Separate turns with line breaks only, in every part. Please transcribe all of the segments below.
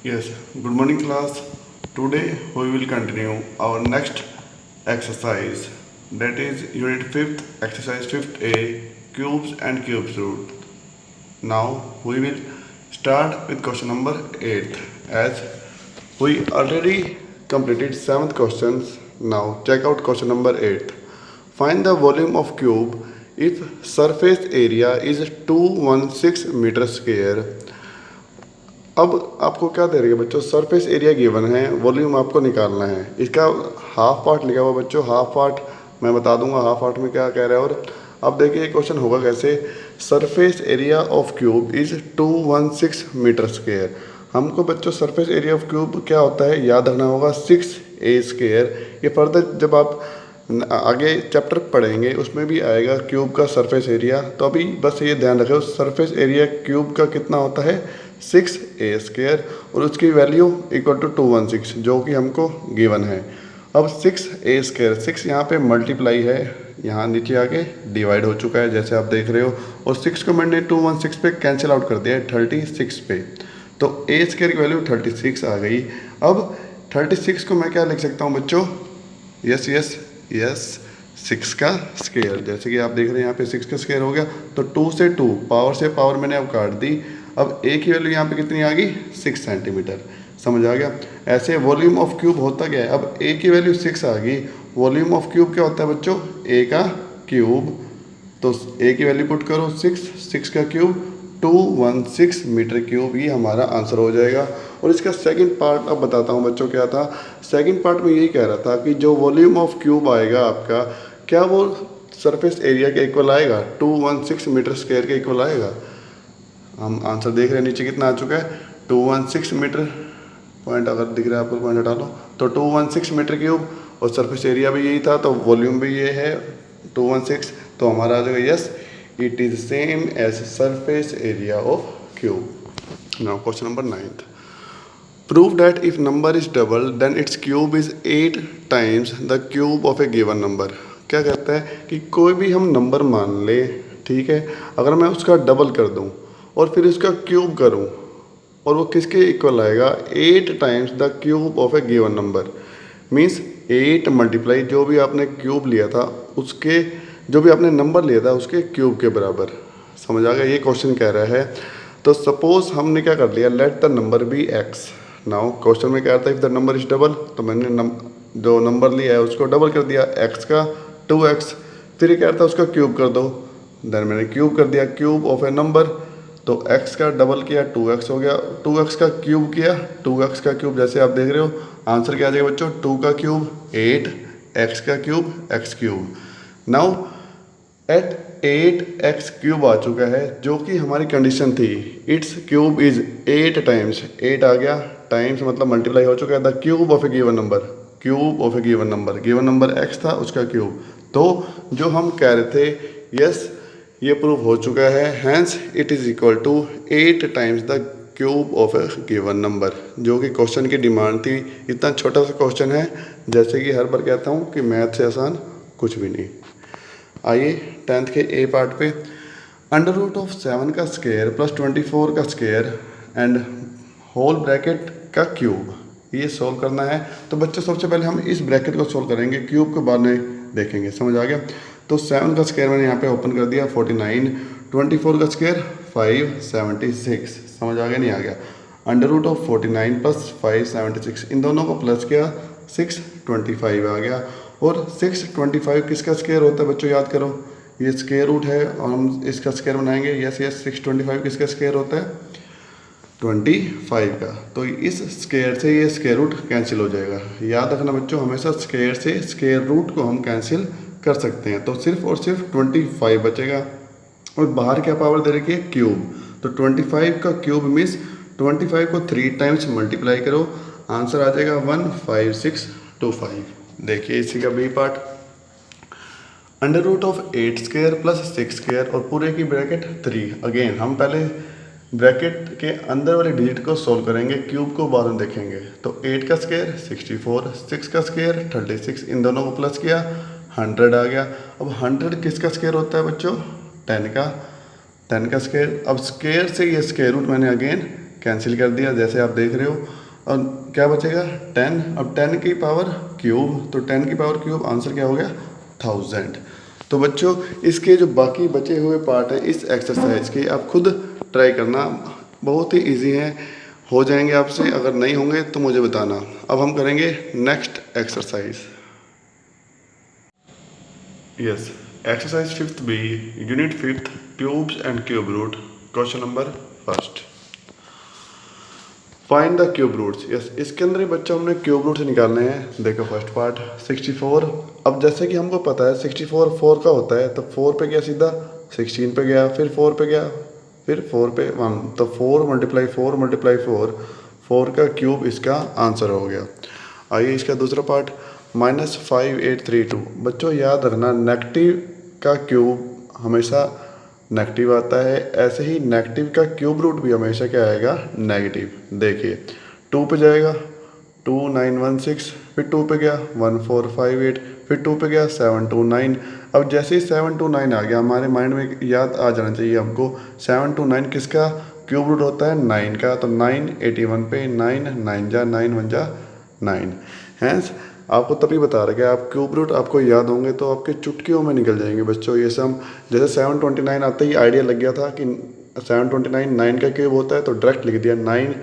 Yes, good morning class. Today we will continue our next exercise, that is unit 5th exercise 5th A, cubes and cubes root. Now we will start with question number 8 as we already completed 7th questions. Now check out question number 8. Find the volume of cube if surface area is 216 meter square. अब आपको क्या दे रही है बच्चों, surface area given है, volume आपको निकालना है। इसका हाफ पार्ट लिखा हुआ बच्चों, हाफ पार्ट मैं बता दूंगा हाफ पार्ट में क्या कह रहा है। और अब देखिए क्वेश्चन होगा कैसे, surface area of cube is 216 metre square. हमको बच्चों सरफेस एरिया ऑफ क्यूब क्या होता है याद रखना होगा, 6a स्क्वायर। ये फर्दर जब आप आगे चैप्टर पढ़ेंगे उसमें भी आएगा क्यूब का सरफेस एरिया, तो अभी बस ये ध्यान रखें सरफेस एरिया क्यूब का कितना होता है 6a स्क्वायर, और उसकी वैल्यू इक्वल टू 216 जो कि हमको गिवन है। अब 6a स्क्वायर 6 यहाँ पे मल्टीप्लाई है, यहाँ नीचे आके डिवाइड हो चुका है जैसे आप देख रहे हो, और 6 को मैंने 216 पे कैंसिल आउट कर दिया है 36 पे, तो a स्क्वायर की वैल्यू 36 आ गई। अब 36 को मैं क्या लिख सकता हूँ बच्चों, यस 6 का स्क्वायर, जैसे कि आप देख रहे हैं यहाँ पे 6 का स्क्वायर हो गया, तो 2 से 2 पावर से पावर मैंने अब काट दी। अब ए की वैल्यू यहाँ पे कितनी आ गई 6 सेंटीमीटर, समझ आ गया। ऐसे वॉल्यूम ऑफ क्यूब होता क्या है, अब ए की वैल्यू 6 आ गई, वॉल्यूम ऑफ क्यूब क्या होता है बच्चों ए का क्यूब, तो ए की वैल्यू पुट करो 6 का क्यूब 216 मीटर क्यूब, ये हमारा आंसर हो जाएगा। और इसका सेकंड पार्ट अब बताता हूँ बच्चों क्या था। सेकंड पार्ट में यही कह रहा था कि जो वॉल्यूम ऑफ क्यूब आएगा आपका, क्या वो सरफेस एरिया के इक्वल आएगा, 216 मीटर स्क्वायर के इक्वल आएगा। हम आंसर देख रहे हैं नीचे कितना आ चुका है 216 मीटर, पॉइंट अगर दिख रहा है आपको पॉइंट हटा लो, तो 216 मीटर क्यूब, और सरफेस एरिया भी यही था, तो वॉल्यूम भी ये है 216, तो हमारा आ जाएगा yes it is same as surface area of cube. Now question number 9, prove that if number is double then its cube is 8 times the cube of a given number. क्या कहता है कि कोई भी हम नंबर मान ले, ठीक है, अगर मैं उसका डबल कर दूं और फिर उसका क्यूब करूं, और वो किसके इक्वल आएगा 8 times the cube of a given number, means 8 multiply जो भी आपने क्यूब लिया था उसके, जो भी आपने नंबर लिया था उसके क्यूब के बराबर। समझ आ गया, ये क्वेश्चन कह रहा है। तो सपोज हमने क्या कर लिया, let the number be x. Now question में क्या था, if the number is double, तो मैंने जो नंबर लिया है उसको डबल कर दिया, एक्स का 2x, फिर ये क्या था उसका क्यूब कर दो, देन मैंने क्यूब कर दिया क्यूब ऑफ ए नंबर, तो x का डबल किया 2x हो गया, 2x का क्यूब किया 2x का क्यूब, जैसे आप देख रहे हो आंसर क्या आ जाएगा बच्चों 2 का क्यूब 8, x का cube x cube. Now eight 8x cube आ चुका है जो कि हमारी कंडीशन थी, इट्स क्यूब इज 8 टाइम्स, 8 आ गया, टाइम्स मतलब मल्टीप्लाई हो चुका है, the cube of a given number, cube of a given number x था उसका क्यूब। तो जो हम कह रहे थे यस ये प्रूव हो चुका है, hence it is equal to 8 times the cube of a given number, जो कि क्वेश्चन की डिमांड थी। इतना छोटा सा क्वेश्चन है, जैसे कि हर बार कहता हूँ कि मैथ से आसान कुछ भी नहीं। आइए 10th के ए पार्ट पे, अंडर रूट ऑफ 7 का स्क्वायर प्लस 24 का स्क्वायर एंड होल ब्रैकेट का क्यूब, ये सोल्व करना है। तो बच्चों सबसे पहले हम इस ब्रैकेट को सोल्व करेंगे, क्यूब को बाद में देखेंगे, समझ आ गया। तो 7 का स्क्वायर मैंने यहाँ पे ओपन कर दिया 49, 24 का स्क्वायर 576, समझ आ गया नहीं आ गया। अंडर रूट ऑफ 49 प्लस 576, इन दोनों को प्लस किया 625 आ गया। और 625 किसका स्क्वायर होता है बच्चों याद करो, ये स्क्वायर रूट है और हम इसका स्क्वायर बनाएंगे, यस 625 किसका स्क्वायर होता है 25 का, तो इस स्क्वायर से ये स्क्वायर रूट कैंसिल हो जाएगा। याद रखना बच्चों हमेशा स्क्वायर से स्क्वायर रूट को हम कैंसिल कर सकते हैं, तो सिर्फ और सिर्फ 25 बचेगा। और बाहर क्या पावर दे रखी है क्यूब, तो 25 का क्यूब मीन्स 25 को 3 टाइम्स मल्टीप्लाई करो, आंसर आ जाएगा 15625। देखिए इसी का B part, under root of 8 square plus 6 square और पूरे की ब्रैकेट 3। अगेन हम पहले ब्रैकेट के अंदर वाले डिजिट को सोल्व करेंगे, क्यूब को बाद में देखेंगे। तो 8 का स्क्वायर 64, 6 का स्क्वायर 36, इन दोनों को प्लस किया 100 आ गया। अब 100 किसका स्क्वायर होता है बच्चों 10 का स्क्वायर। अब स्क्वायर से ये स्क्वायर रूट मैंने अगेन कैंसिल कर दिया जैसे आप देख रहे हो, और क्या बचेगा 10। अब 10 की पावर क्यूब, तो 10 की पावर क्यूब आंसर क्या हो गया 1000। तो बच्चों इसके जो बाकी बचे हुए पार्ट है इस एक्सरसाइज के आप खुद ट्राई करना, बहुत ही इजी है, हो जाएंगे आपसे। अगर नहीं होंगे तो मुझे बताना। अब हम करेंगे next exercise. Yes, exercise 5th B, unit 5th, cubes and cube root, question number 1। Find the cube roots. Yes, इसके अंदर ही बच्चों हमने क्यूब रूट्स निकालने हैं। देखो फर्स्ट पार्ट 64। अब जैसे कि हमको पता है 64 4 का होता है, तो 4 पे गया सीधा, 16 पे गया, फिर 4 पे गया, फिर 4 पे 1, तो 4 मल्टीप्लाई 4 मल्टीप्लाई 4, 4 का क्यूब इसका आंसर हो गया। आइए इसका दूसरा पार्ट -5832। बच्चों याद रखना नेगेटिव का क्यूब हमेशा नेगेटिव आता है, ऐसे ही नेगेटिव का क्यूब रूट भी हमेशा क्या आएगा नेगेटिव। देखिए 2 पे जाएगा 2916, फिर 2 पे गया 1458, फिर 2 पे गया 729। अब जैसे ही 729 आ गया हमारे माइंड में याद आ जाना चाहिए हमको 729 किसका क्यूब रूट होता है 9 का, तो 9 81 पे 9 9 जा 9 1 जा 9। हैंस आपको तभी बता रहा है आप क्यूब रूट आपको याद होंगे तो आपके चुटकियों में निकल जाएंगे बच्चों ये सब। जैसे 729 आते ही आइडिया लग गया था कि 729 9 का क्यूब होता है, तो डायरेक्ट लिख दिया 9,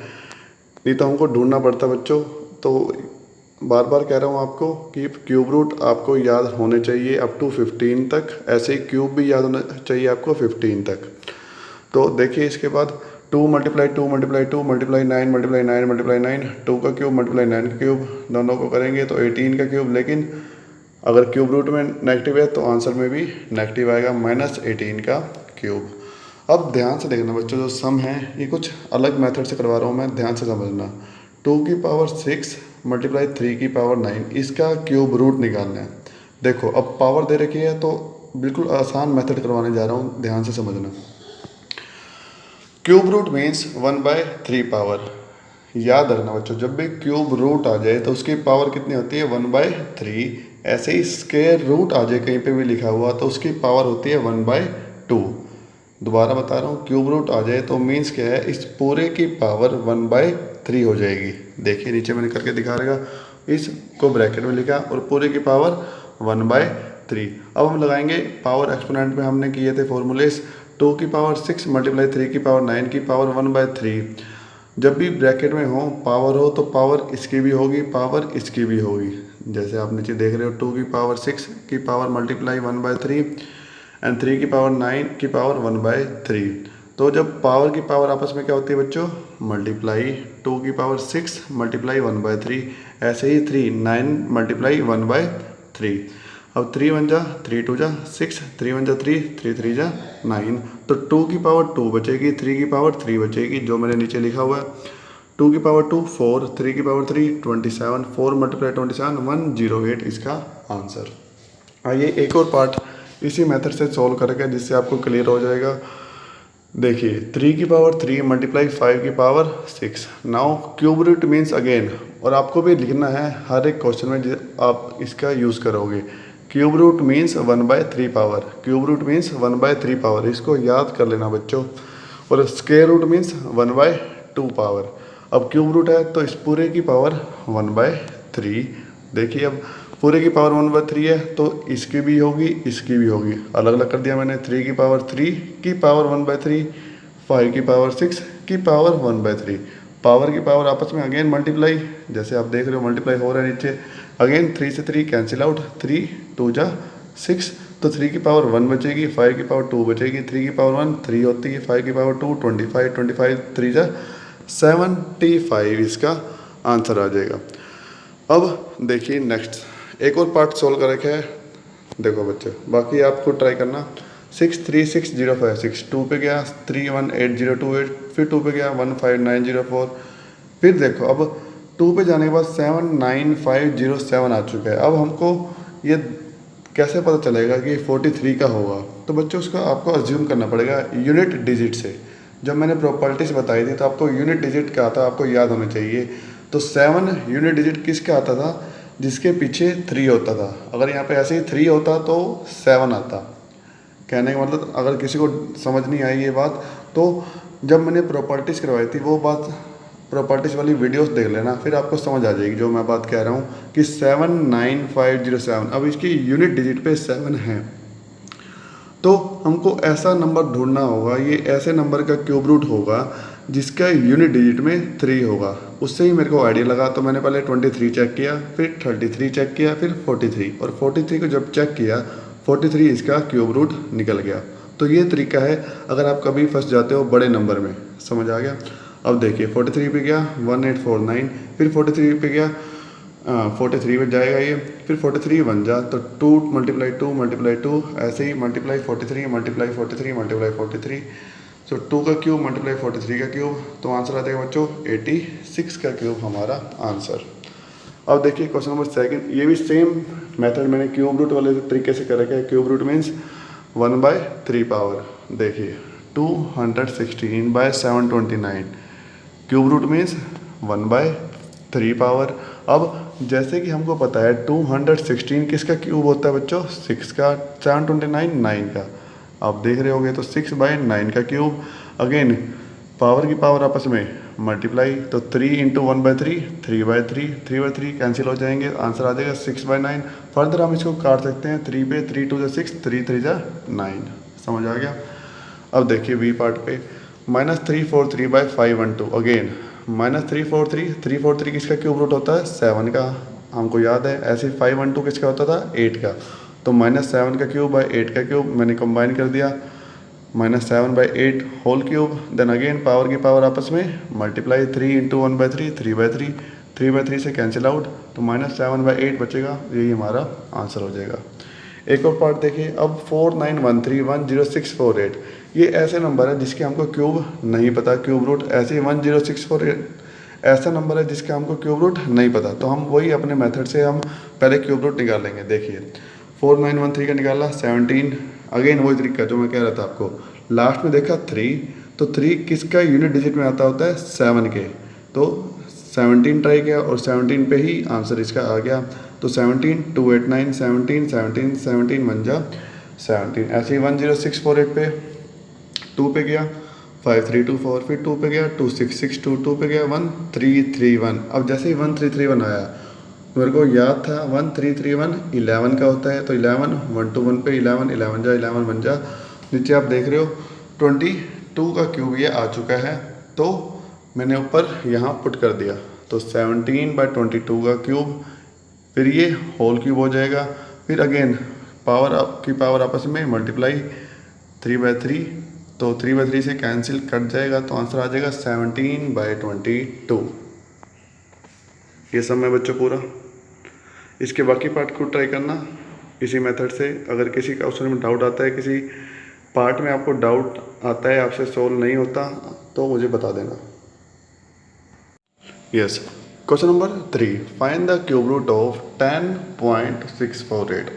नहीं तो हमको ढूंढना पड़ता बच्चों। तो बार बार कह रहा हूँ आपको कि क्यूब रूट आपको याद होने चाहिए अप टू 15 तक, ऐसे ही क्यूब भी याद होना चाहिए आपको 15 तक। तो देखिए इसके बाद 2 multiply 2 multiply 2 multiply 9 multiply 9 multiply 9, 2 का क्यूब मल्टीप्लाई 9 का क्यूब, दोनों को करेंगे तो 18 का क्यूब। लेकिन अगर क्यूब रूट में नेगेटिव है तो आंसर में भी नेगेटिव आएगा, -18 का क्यूब। अब ध्यान से देखना बच्चों, जो सम है ये कुछ अलग मेथड से करवा रहा हूँ मैं, ध्यान से समझना। 2 की पावर 6 मल्टीप्लाई 3 की पावर 9, इसका क्यूब रूट निकालना है। देखो अब पावर दे रखी है तो बिल्कुल आसान मेथड करवाने जा रहा हूँ, ध्यान से समझना। Cube root means 1/3 power. याद रखना बच्चों जब भी क्यूब रूट आ जाए तो उसकी पावर कितनी होती है 1/3। ऐसे ही स्क्वायर रूट आ जाए कहीं पे भी लिखा हुआ तो उसकी पावर होती है 1/2। दोबारा बता रहा हूँ, क्यूब रूट आ जाए तो मीन्स क्या है, इस पूरे की पावर 1/3 हो जाएगी। देखिए नीचे मैंने करके दिखा रहेगा, इसको ब्रैकेट में लिखा और पूरे की पावर 1/3। अब हम लगाएंगे पावर एक्सपोनेंट में हमने किए थे फॉर्मूलेस, 2 की पावर 6 मल्टीप्लाई 3 की पावर 9 की पावर 1/3। जब भी ब्रैकेट में हो पावर हो तो पावर इसकी भी होगी, पावर इसकी भी होगी। जैसे आप नीचे देख रहे हो 2 की पावर 6 की पावर मल्टीप्लाई 1/3 एंड 3 की पावर 9 की पावर 1/3। तो जब पावर की पावर आपस में क्या होती है बच्चों मल्टीप्लाई, 2 की पावर 6 मल्टीप्लाई 1/3, ऐसे ही 3 9 मल्टीप्लाई 1/3। अब 3 1 जा 3 2 जा 6, 3 1 जा 3, 3 3 जा 9, तो 2 की पावर 2 बचेगी, 3 की पावर 3 बचेगी, जो मैंने नीचे लिखा हुआ है। 2 की पावर 2 4, 3 की पावर 3 27, 4 मल्टीप्लाई 27 108 इसका आंसर। आइए एक और पार्ट इसी मेथड से सॉल्व करेंगे जिससे आपको क्लियर हो जाएगा। देखिए 3 की पावर 3 मल्टीप्लाई 5 की power 6। Now cube root means again, और आपको भी लिखना है हर एक क्वेश्चन में आप इसका यूज़ करोगे। Cube root means 1/3 power, cube root means 1/3 power, इसको याद कर लेना बच्चों। और स्क्वायर रूट मीन्स 1/2 पावर। अब क्यूब रूट है तो इस पूरे की पावर 1/3। देखिए अब पूरे की पावर 1/3 है तो इसकी भी होगी, इसकी भी होगी, अलग अलग कर दिया मैंने। 3 की पावर 3 की पावर 1/3, 5 की पावर 6 की पावर 1/3। पावर की पावर आपस में अगेन मल्टीप्लाई, जैसे आप देख रहे हो मल्टीप्लाई हो रहा है नीचे। अगेन 3 से 3 कैंसिल आउट, 3 2 जा 6, तो 3 की पावर 1 बचेगी, 5 की पावर 2 बचेगी, 3 की पावर 1 3 होती है, 5 की पावर 2 25, 25 3 जा 75 इसका आंसर आ जाएगा। अब देखिए नेक्स्ट एक और पार्ट सोल्व कर रखा है, देखो बच्चे बाकी आप खुद ट्राई करना। 636056, 2 पे गया 318028, फिर 2 पे गया 15904, फिर देखो अब 2 पे जाने के बाद 79507 आ चुका है। अब हमको ये कैसे पता चलेगा कि 43 का होगा, तो बच्चों उसका आपको अज्यूम करना पड़ेगा यूनिट डिजिट से। जब मैंने प्रॉपर्टीज बताई थी तो आपको यूनिट डिजिट क्या आता आपको याद होना चाहिए। तो 7 यूनिट डिजिट किसका आता था, जिसके पीछे 3 होता था। अगर यहाँ पे ऐसे ही 3 होता तो 7 आता। कहने का मतलब अगर किसी को समझ नहीं आई ये बात तो जब मैंने प्रॉपर्टीज़ करवाई थी वो बात प्रॉपर्टीज़ वाली वीडियोस देख लेना, फिर आपको समझ आ जाएगी जो मैं बात कह रहा हूँ कि 79507। अब इसकी यूनिट डिजिट पे 7 है, तो हमको ऐसा नंबर ढूंढना होगा, ये ऐसे नंबर का क्यूब रूट होगा जिसका यूनिट डिजिट में 3 होगा। उससे ही मेरे को आइडिया लगा, तो मैंने पहले 23 चेक किया, फिर 33 चेक किया, फिर 43, और 43 को जब चेक किया 43 इसका क्यूब रूट निकल गया। तो ये तरीका है अगर आप कभी फंस जाते हो बड़े नंबर में। समझ आ गया? अब देखिए 43 पे गया 1849, फिर 43 पे गया 43 पे जाएगा ये, फिर 43 बन जा तो 2 × 2 ऐसे ही मल्टीप्लाई 43 मल्टीप्लाई 43 मल्टीप्लाई 43, सो 2 का क्यूब मल्टीप्लाई 43 का क्यूब, तो आंसर आ जाएगा बच्चों 86 का क्यूब हमारा आंसर। अब देखिए क्वेश्चन नंबर सेकंड, ये भी सेम मेथड मैंने क्यूब रूट वाले तरीके से कर रखा है। Cube root means 1/3 power. देखिए 216/729, क्यूब रूट मीन्स 1/3 पावर। अब जैसे कि हमको पता है 216 किसका क्यूब होता है बच्चों? 6 का, 729 9 का। आप देख रहे होगे तो 6/9 का क्यूब। अगेन पावर की पावर आपस में मल्टीप्लाई, तो 3 × 1/3 3/3, 3/3 कैंसिल हो जाएंगे, आंसर आ जाएगा 6/9। फर्दर हम इसको काट सकते हैं 3 पे, 3 2 6, 3 3 9। समझ आ गया? अब देखिए बी पार्ट पे -343/512। अगेन -343, 343 किसका क्यूब रूट होता है? 7 का, हमको याद है। ऐसे 512 किसका होता था? 8 का। तो -7 का क्यूब बाय 8 का क्यूब मैंने कंबाइन कर दिया, -7/8 whole cube. Then again power की पावर आपस में मल्टीप्लाई, 3 × 1/3 3/3, 3/3 से कैंसिल आउट, तो -7/8 बचेगा। यही हमारा आंसर हो जाएगा। एक और पार्ट देखिए, अब 4913100648, ये ऐसे नंबर है जिसके हमको क्यूब नहीं पता, क्यूब रूट। ऐसे ही 10648 ऐसा नंबर है जिसका हमको क्यूब रूट नहीं पता, तो हम वही अपने मेथड से हम पहले क्यूब रूट निकालेंगे। देखिए 4913 का निकाला 17, अगेन वही तरीका जो मैं कह रहा था आपको। लास्ट में देखा 3, तो 3 किसका यूनिट डिजिट में आता होता है? 7 के। तो 17 ट्राई किया और 17 पे ही आंसर इसका आ गया। तो 17 289 17 17 17 बन जा 17। ऐसे ही 10648 पे 2 पे गया 5324, फिर 2 पे गया 2662, 2 पे गया 1331। अब जैसे ही 1331 आया मेरे को याद था 1331 11 का होता है, तो 11 1 to 1 पे 11 11 जा 11 बन जा। नीचे आप देख रहे हो 22 का क्यूब ये आ चुका है, तो मैंने ऊपर यहाँ पुट कर दिया, तो 17/22 का क्यूब, फिर ये होल क्यूब हो जाएगा। फिर अगेन पावर की पावर आपस में मल्टीप्लाई 3/3, तो 3/3 से कैंसिल कट जाएगा, तो आंसर आ जाएगा 17/22। ये सब मैं बच्चों पूरा। इसके बाकी पार्ट को ट्राई करना इसी मेथड से। अगर किसी का क्वेश्चन में डाउट आता है, किसी पार्ट में आपको डाउट आता है, आपसे सोल्व नहीं होता, तो मुझे बता देना। Yes, question number 3, find the cube root of 10.648।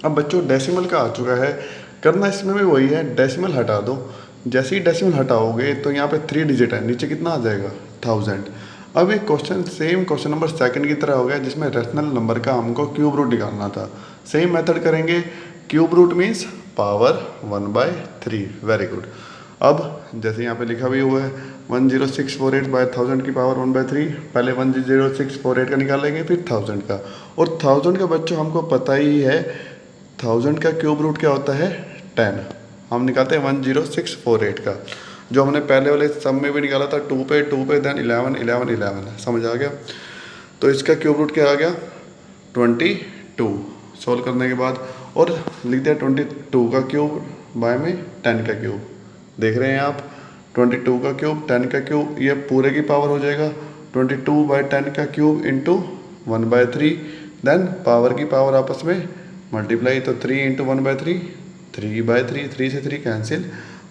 अब बच्चों डेसिमल का आ चुका है, करना इसमें भी वही है, डेसिमल हटा दो। जैसे ही डेसिमल हटाओगे तो यहाँ पे 3 डिजिट है, नीचे कितना आ जाएगा? 1000। अब एक question same question number second की तरह हो गया, जिसमें रेशनल नंबर का हमको क्यूब रूट निकालना था। सेम मेथड करेंगे, cube root means power 1/3। Very good. अब जैसे यहाँ पे लिखा भी हुआ है 10648/1000 की पावर 1/3, पहले 10648 का निकालेंगे, फिर 1000 का। और 1000 का बच्चों हमको पता ही है 1000 का क्यूब रूट क्या होता है? 10। हम निकालते हैं 10648 का, जो हमने पहले वाले सब में भी निकाला था, 2 पे देन 11 11 11। समझ आ गया? तो इसका क्यूब रूट क्या आ गया? 22। सॉल्व करने के बाद और लिख दिया 22 का क्यूब बाय में 10 का क्यूब। देख रहे हैं आप 22 का क्यूब 10 का क्यूब, ये पूरे की पावर हो जाएगा 22/10 का क्यूब इंटू 1/3। देन पावर की पावर आपस में मल्टीप्लाई, तो 3 × 1/3 3/3, 3 से 3 कैंसिल,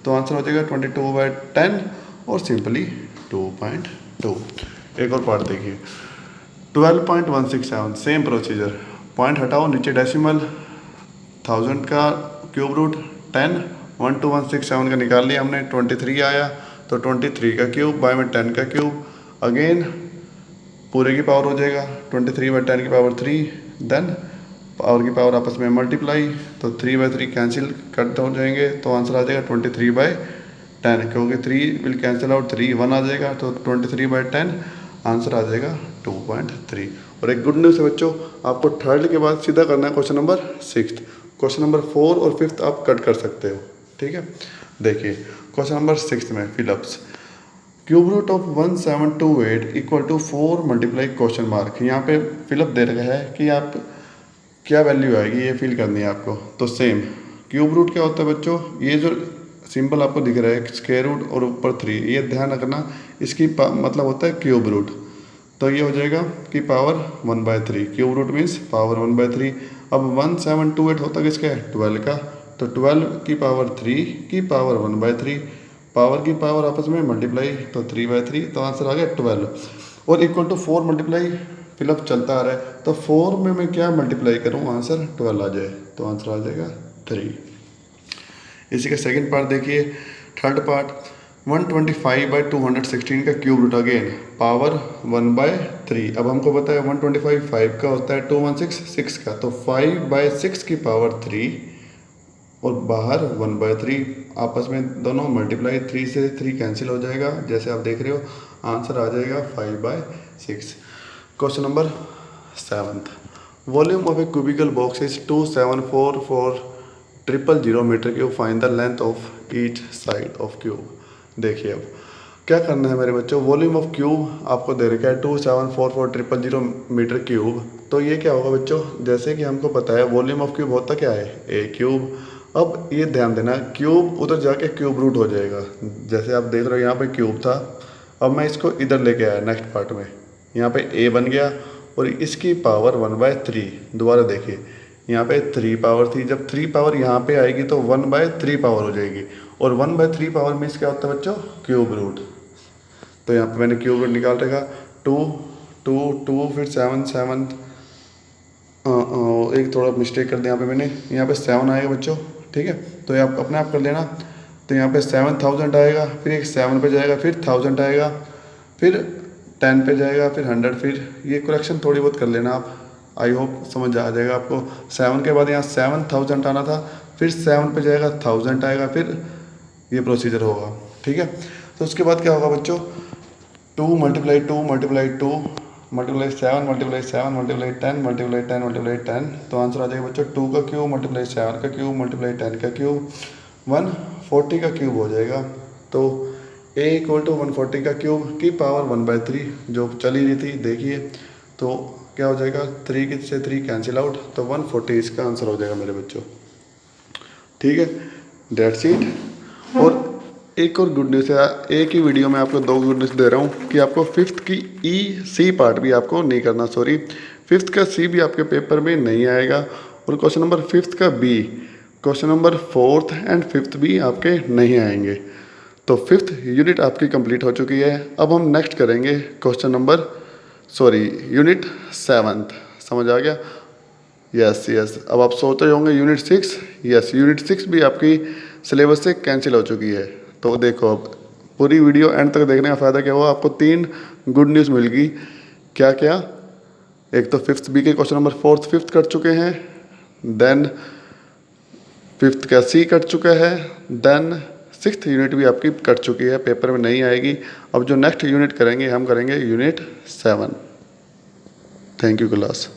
तो आंसर हो जाएगा 22/10 और सिंपली 2.2। एक और पार्ट देखिए 12.167, सेम प्रोसीजर। पॉइंट हटाओ, नीचे डेसिमल, 1000 का क्यूब रूट 10, 12167 का निकाल लिया हमने, 23 आया, तो 23 का क्यूब बाय में 10 का क्यूब। अगेन पूरे की पावर हो जाएगा 23/10 की पावर 3, देन पावर की पावर आपस में मल्टीप्लाई, तो 3/3 कैंसिल कट हो जाएंगे, तो आंसर आ जाएगा 10, क्योंकि 3 विल कैंसिल आउट, 3 1 आ जाएगा, तो 23/10 आंसर आ जाएगा 2.3। और एक गुड न्यूज़ है बच्चों, आपको थर्ड के बाद सीधा करना है क्वेश्चन नंबर 6। क्वेश्चन नंबर 4 और 5 आप कट कर सकते हो, ठीक है। देखिए क्वेश्चन नंबर 6 में fill ups, cube root of 1728 equal to 4 multiply question mark. यहाँ पे फिलअप दे रखा है कि आप क्या वैल्यू आएगी ये फिल करनी है आपको। तो सेम क्यूब रूट क्या होता है बच्चों, ये जो सिंबल आपको दिख रहा है स्क्वायर रूट और ऊपर 3, ये ध्यान रखना, इसकी मतलब होता है क्यूब रूट। तो ये हो जाएगा कि power 1/3, cube root means power 1/3। अब 1728 होता है किसका, 12 का, तो 12 की पावर 3 की पावर 1/3, पावर की पावर आपस में मल्टीप्लाई, तो 3/3, तो आंसर आ गया 12। और इक्वल टू 4 मल्टीप्लाई फिलअप चलता आ रहा है, तो 4 में मैं क्या मल्टीप्लाई करूँ आंसर 12 आ जाए, तो आंसर आ जाएगा 3। इसी का सेकंड पार्ट देखिए, थर्ड पार्ट 125/216 का क्यूब रूट, अगेन पावर 1/3। अब हमको पता है 125 5 का होता है, 216 6 का, तो 5/6 की पावर 3 और बाहर 1/3, आपस में दोनों मल्टीप्लाई, 3 से 3 कैंसिल हो जाएगा, जैसे आप देख रहे हो आंसर आ जाएगा 5/6। Question number 7, volume of a cubical box is 2744,000 metre cube, find the length of each side of cube. देखिए अब क्या करना है मेरे बच्चों, वॉल्यूम ऑफ क्यूब आपको दे रखा है 2744,000 मीटर क्यूब। तो ये क्या होगा बच्चों, जैसे कि हमको पता है वॉल्यूम ऑफ क्यूब होता क्या है, ए क्यूब। अब ये ध्यान देना, क्यूब उधर जाके क्यूब रूट हो जाएगा, जैसे आप देख रहे हो यहाँ पे क्यूब था, अब मैं इसको इधर लेके आया नेक्स्ट पार्ट में, यहाँ पे ए बन गया और इसकी पावर 1/3। दोबारा देखिए यहाँ पे 3 पावर थी, जब 3 पावर यहाँ पे आएगी तो 1/3 पावर हो जाएगी, और 1/3 पावर मीन्स क्या होता है बच्चों, क्यूब रूट। तो यहाँ पे मैंने क्यूब रूट निकाल रखा, 2 2 2 फिर 7 7, एक थोड़ा मिस्टेक कर दिया यहाँ पे मैंने, यहाँ पे 7 आएगा बच्चों, ठीक है। तो ये आप अपने आप कर लेना। तो यहाँ पे 7000 आएगा, फिर एक 7 पे जाएगा, फिर 1000 आएगा, फिर 10 पे जाएगा, फिर 100, फिर ये करेक्शन थोड़ी बहुत कर लेना आप, आई होप समझ आ जाएगा आपको। 7 के बाद यहाँ 7000 आना था, फिर 7 पे जाएगा 1000 आएगा, फिर ये प्रोसीजर होगा, ठीक है। तो उसके बाद क्या होगा बच्चों, 2 × 2 × 2 multiply 7 multiply 7 multiply 10 multiply 10 multiply 10, तो आंसर आ जाएगा बच्चों 2 का क्यूब मल्टीप्लाई 7 का क्यूब मल्टीप्लाई 10 का क्यूब, 140 का क्यूब हो जाएगा। तो a = 140 का क्यूब की पावर 1/3 जो चली रही थी, देखिए तो क्या हो जाएगा, 3 से 3 कैंसिल आउट, तो 140 इसका आंसर हो जाएगा मेरे बच्चों, ठीक है। That's it. और एक और गुड न्यूज़ है, एक ही वीडियो में आपको 2 गुड न्यूज़ दे रहा हूँ कि आपको 5th की EC पार्ट भी आपको नहीं करना, सॉरी 5th का C भी आपके पेपर में नहीं आएगा, और क्वेश्चन नंबर 5th का B, question number 4th and 5th भी आपके नहीं आएंगे। तो 5th यूनिट आपकी कंप्लीट हो चुकी है। अब हम नेक्स्ट करेंगे क्वेश्चन नंबर यूनिट 7th, समझ आ गया, यस। अब आप सोचते होंगे यूनिट 6, यस यूनिट 6 भी आपकी सिलेबस से कैंसिल हो चुकी है। तो देखो अब पूरी वीडियो एंड तक देखने का फ़ायदा क्या हुआ, आपको 3 गुड न्यूज़ मिल गई। क्या क्या, एक तो 5th B के question number 4th 5th cut चुके हैं, देन 5th का C कट चुका है, देन 6th यूनिट भी आपकी कट चुकी है, पेपर में नहीं आएगी। अब जो नेक्स्ट यूनिट करेंगे हम करेंगे यूनिट 7। Thank you class.